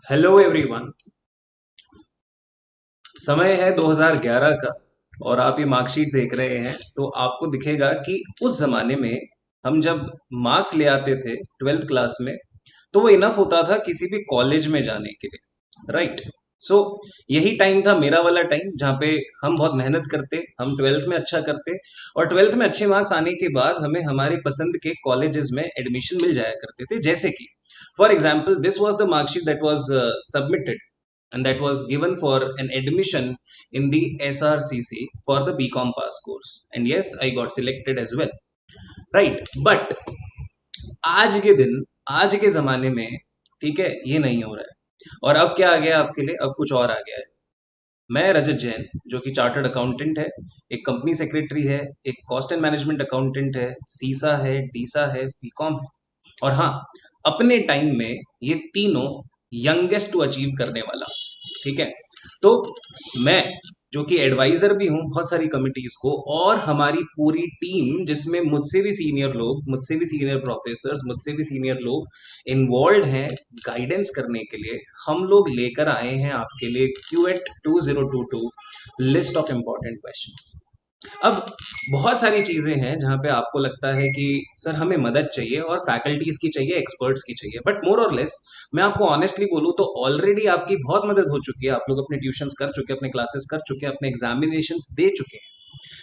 Hello everyone. समय है 2011 का और आप ये मार्कशीट देख रहे हैं तो आपको दिखेगा कि उस जमाने में हम जब मार्क्स ले आते थे 12th क्लास में तो वो इनफ होता था किसी भी कॉलेज में जाने के लिए, राइट। सो यही टाइम था, मेरा वाला टाइम, जहाँ पे हम बहुत मेहनत करते, हम 12th में अच्छा करते और 12th में अच्छे मार्क्स आने के बाद हमें हमारे पसंद के कॉलेजेस में एडमिशन मिल जाया करते थे। जैसे कि for example this was the marksheet that was submitted and that was given for an admission in the SRCC for the BCom pass course, and yes, I got selected as well, right? But आज के दिन, आज के ज़माने में, ठीक है, ये नहीं हो रहा है। और अब क्या आ गया है आपके लिए? अब कुछ और आ गया है। मैं रजत जैन, जो कि चार्टर्ड अकाउंटेंट है, एक कंपनी सेक्रेटरी है, एक कॉस्ट एंड मैनेजमेंट अकाउंटेंट है, सीसा है, डीसा है, बीकॉम है, और हाँ, अपने टाइम में ये तीनों यंगेस्ट टू अचीव करने वाला, ठीक है। तो मैं, जो कि एडवाइजर भी हूँ बहुत सारी कमिटीज को, और हमारी पूरी टीम जिसमें मुझसे भी सीनियर लोग, मुझसे भी सीनियर प्रोफेसर्स, मुझसे भी सीनियर लोग इन्वॉल्व हैं गाइडेंस करने के लिए, हम लोग लेकर आए हैं आपके लिए क्यूएट 2022 लिस्ट ऑफ इंपॉर्टेंट क्वेश्चंस। अब बहुत सारी चीजें हैं जहां पे आपको लगता है कि सर हमें मदद चाहिए और फैकल्टीज की चाहिए, एक्सपर्ट्स की चाहिए, बट मोर और लेस मैं आपको ऑनेस्टली बोलूं तो ऑलरेडी आपकी बहुत मदद हो चुकी है। आप लोग अपने ट्यूशंस कर चुके हैं, अपने क्लासेस कर चुके हैं, अपने एग्जामिनेशंस दे चुके हैं,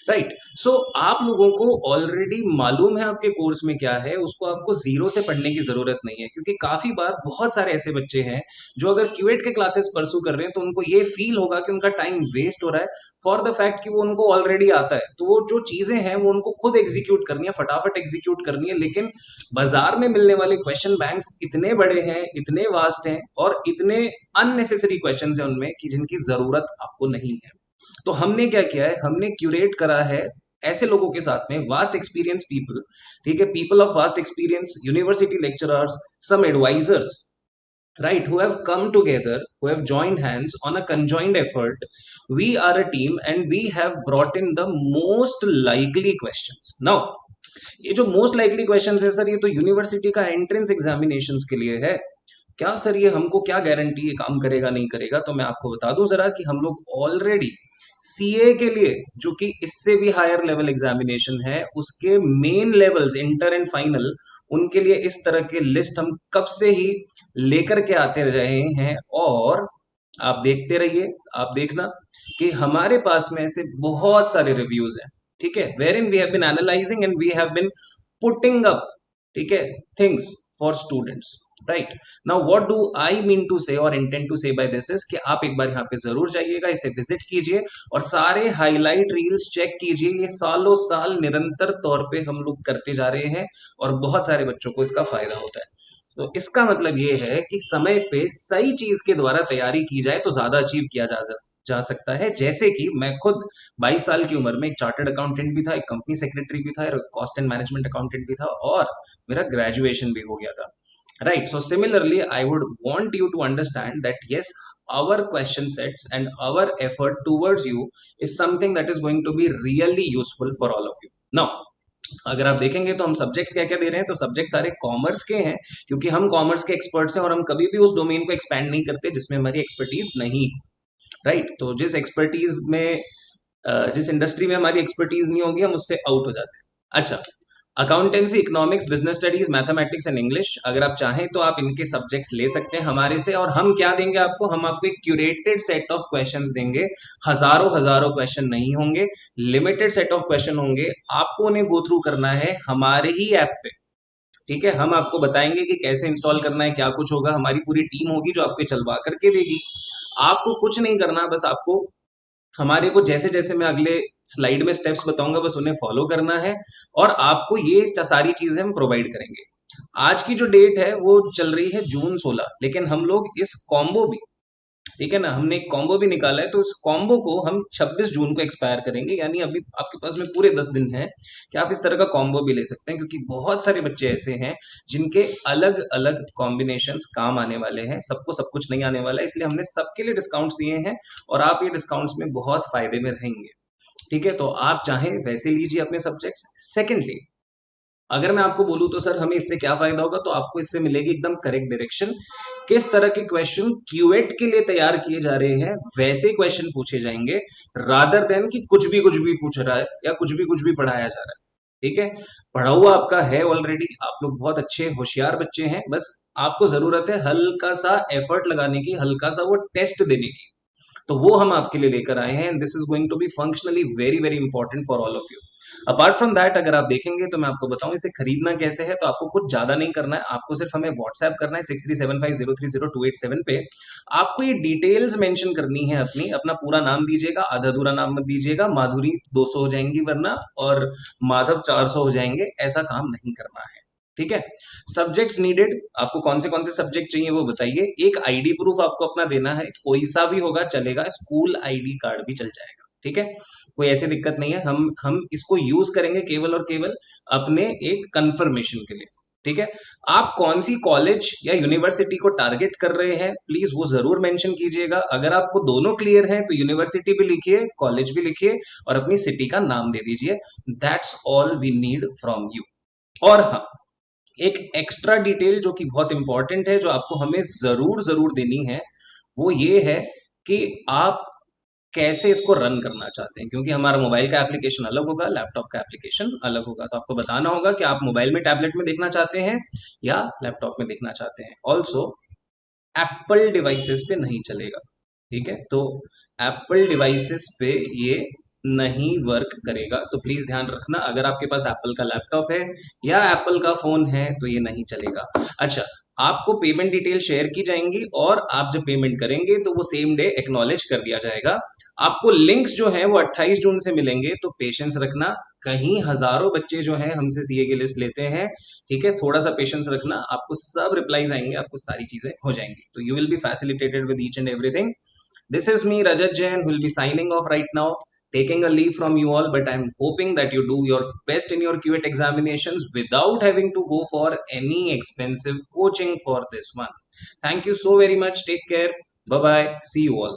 राइट। सो आप लोगों को ऑलरेडी मालूम है आपके कोर्स में क्या है, उसको आपको जीरो से पढ़ने की जरूरत नहीं है, क्योंकि काफी बार बहुत सारे ऐसे बच्चे हैं जो अगर क्यूएट के क्लासेस परसू कर रहे हैं तो उनको ये फील होगा कि उनका टाइम वेस्ट हो रहा है, फॉर द फैक्ट कि वो उनको ऑलरेडी आता है। तो वो जो चीजें हैं वो उनको खुद एग्जीक्यूट करनी है, फटाफट एग्जीक्यूट करनी है, लेकिन बाजार में मिलने वाले क्वेश्चन बैंक्स इतने बड़े हैं, इतने वास्ट हैं, और इतने अननेसेसरी क्वेश्चन हैं उनमें कि जिनकी जरूरत आपको नहीं है। तो हमने क्या किया है, हमने क्यूरेट करा है ऐसे लोगों के साथ में, वास्ट एक्सपीरियंस पीपल, ठीक है, people of vast experience, university lecturers, some advisers, right, who have come together, who have joined hands on a conjoined effort. We are a team and we have brought in the most likely questions. Now ये जो most likely questions है sir, ये तो university का entrance examinations के लिए है। क्या सर, ये हमको क्या गारंटी ये काम करेगा नहीं करेगा? तो मैं आपको बता दूं जरा कि हम लोग ऑलरेडी सीए के लिए, जो कि इससे भी हायर लेवल एग्जामिनेशन है, उसके main levels inter and final, उनके लिए इस तरह के लिस्ट हम कब से ही लेकर के आते रहे हैं। और आप देखते रहिए, आप देखना कि हमारे पास में ऐसे बहुत सारे रिव्यूज हैं, ठीक है, wherein we have been analysing and we have been putting up, ठीक है, things for students, right. Now what do I mean to say और intent to say by this is कि आप एक बार यहाँ पे जरूर जाइएगा, इसे विजिट कीजिए और सारे हाईलाइट रील्स चेक कीजिए। ये सालों साल निरंतर तौर पे हम लोग करते जा रहे हैं और बहुत सारे बच्चों को इसका फायदा होता है। तो इसका मतलब ये है कि समय पे सही चीज के द्वारा तैयारी की जाए तो ज्यादा अचीव किया जा सकता है। जैसे कि मैं खुद 22 साल की उम्र में एक चार्टर्ड अकाउंटेंट भी था, एक कंपनी सेक्रेटरी भी था, एक कॉस्ट एंड मैनेजमेंट अकाउंटेंट भी था, और मेरा ग्रेजुएशन भी हो गया था, right? So similarly I would want you to understand that yes, our question sets and our effort towards you is something that is going to be really useful for all of you. Now अगर आप देखेंगे तो हम subjects क्या क्या दे रहे हैं, तो सब्जेक्ट सारे कॉमर्स के हैं, क्योंकि हम कॉमर्स के एक्सपर्ट्स हैं और हम कभी भी उस डोमेन को एक्सपैंड नहीं करते जिसमें हमारी एक्सपर्टीज नहीं, राइट। तो जिस एक्सपर्टीज में जिस इंडस्ट्री में हमारी एक्सपर्टीज नहीं होगी, हम उससे आउट हो जाते हैं। अच्छा, accountancy, economics, business studies, mathematics and English, अगर आप चाहें तो आप इनके सब्जेक्ट्स ले सकते हैं हमारे से। और हम क्या देंगे आपको? हम आपको एक क्यूरेटेड सेट ऑफ क्वेश्चंस देंगे। हजारों हजारों क्वेश्चन नहीं होंगे, लिमिटेड सेट ऑफ क्वेश्चन होंगे। आपको उन्हें गो थ्रू करना है हमारे ही ऐप पे, ठीक है। हम आपको बताएंगे कि कैसे इंस्टॉल करना है, क्या कुछ होगा, हमारी पूरी टीम होगी जो आपको चलवा करके देगी। आपको कुछ नहीं करना, बस आपको हमारे को जैसे जैसे मैं अगले स्लाइड में स्टेप्स बताऊंगा बस उन्हें फॉलो करना है, और आपको ये सारी चीजें हम प्रोवाइड करेंगे। आज की जो डेट है वो चल रही है जून 16, लेकिन हम लोग इस कॉम्बो भी, ठीक है ना, हमने एक कॉम्बो भी निकाला है, तो इस कॉम्बो को हम 26 जून को एक्सपायर करेंगे। यानी अभी आपके पास में पूरे 10 दिन है कि आप इस तरह का कॉम्बो भी ले सकते हैं, क्योंकि बहुत सारे बच्चे ऐसे हैं जिनके अलग अलग कॉम्बिनेशंस काम आने वाले हैं। सबको सब कुछ नहीं आने वाला है, इसलिए हमने सबके लिए डिस्काउंट्स दिए हैं और आप ये डिस्काउंट्स में बहुत फायदे में रहेंगे, ठीक है। तो आप चाहें वैसे लीजिए अपने सब्जेक्ट्स। सेकेंडली, अगर मैं आपको बोलूँ तो सर हमें इससे क्या फायदा होगा, तो आपको इससे मिलेगी एकदम करेक्ट डायरेक्शन। किस तरह के क्वेश्चन क्यूएट के लिए तैयार किए जा रहे हैं, वैसे क्वेश्चन पूछे जाएंगे, रादर देन कि कुछ भी पूछ रहा है या कुछ भी पढ़ाया जा रहा है। ठीक है, पढ़ा हुआ आपका है ऑलरेडी, आप लोग बहुत अच्छे होशियार बच्चे हैं, बस आपको जरूरत है हल्का सा एफर्ट लगाने की, हल्का सा वो टेस्ट देने की। तो वो हम आपके लिए लेकर आए हैं, and this is going to be functionally very very important for all of you. Apart from that, अगर आप देखेंगे तो मैं आपको बताऊं इसे खरीदना कैसे है, तो आपको कुछ ज्यादा नहीं करना है, आपको सिर्फ हमें व्हाट्सएप करना है 6375030287 पे। आपको ये डिटेल्स मेंशन करनी है अपनी, अपना पूरा नाम दीजिएगा, आधा अधूरा नाम मत दीजिएगा, माधुरी 200 हो जाएंगी वरना, और माधव 400 हो जाएंगे, ऐसा काम नहीं करना है। ठीक है, सब्जेक्ट्स नीडेड, आपको कौन से सब्जेक्ट चाहिए वो बताइए। एक आईडी प्रूफ आपको अपना देना है, कोई सा भी होगा चलेगा, स्कूल आईडी कार्ड भी चल जाएगा। ठीक है, कोई ऐसी दिक्कत नहीं है, हम इसको यूज करेंगे केवल और केवल अपने एक कंफर्मेशन के लिए। ठीक है, आप कौन सी कॉलेज या यूनिवर्सिटी को टारगेट कर रहे हैं प्लीज वो जरूर मेंशन कीजिएगा। अगर आपको दोनों क्लियर है तो यूनिवर्सिटी भी लिखिए, कॉलेज भी लिखिए, और अपनी सिटी का नाम दे दीजिए। That's all we need from you. और हाँ, एक एक्स्ट्रा डिटेल जो कि बहुत इंपॉर्टेंट है, जो आपको हमें जरूर जरूर देनी है, वो ये है कि आप कैसे इसको रन करना चाहते हैं, क्योंकि हमारा मोबाइल का एप्लीकेशन अलग होगा, लैपटॉप का एप्लीकेशन अलग होगा। तो आपको बताना होगा कि आप मोबाइल में, टैबलेट में देखना चाहते हैं या लैपटॉप में देखना चाहते हैं। ऑल्सो एप्पल डिवाइसेस पे नहीं चलेगा। ठीक है, तो एप्पल डिवाइसेस पे ये नहीं वर्क करेगा, तो प्लीज ध्यान रखना। अगर आपके पास एप्पल का लैपटॉप है या एप्पल का फोन है तो ये नहीं चलेगा। अच्छा, आपको पेमेंट डिटेल शेयर की जाएंगी, और आप जब पेमेंट करेंगे तो वो सेम डे एक्नॉलेज कर दिया जाएगा। आपको लिंक्स जो है वो 28 जून से मिलेंगे, तो पेशेंस रखना। कहीं हजारों बच्चे जो हैं हमसे सीए की लिस्ट लेते हैं। ठीक है, थोड़ा सा पेशेंस रखना, आपको सब रिप्लाईज आएंगे, आपको सारी चीजें हो जाएंगी, तो you will be facilitated with each and everything. This is me, Rajat Jain, who will be signing off right now, taking a leave from you all. But I'm hoping that you do your best in your QAT examinations without having to go for any expensive coaching for this one. Thank you so very much. Take care. Bye bye. See you all.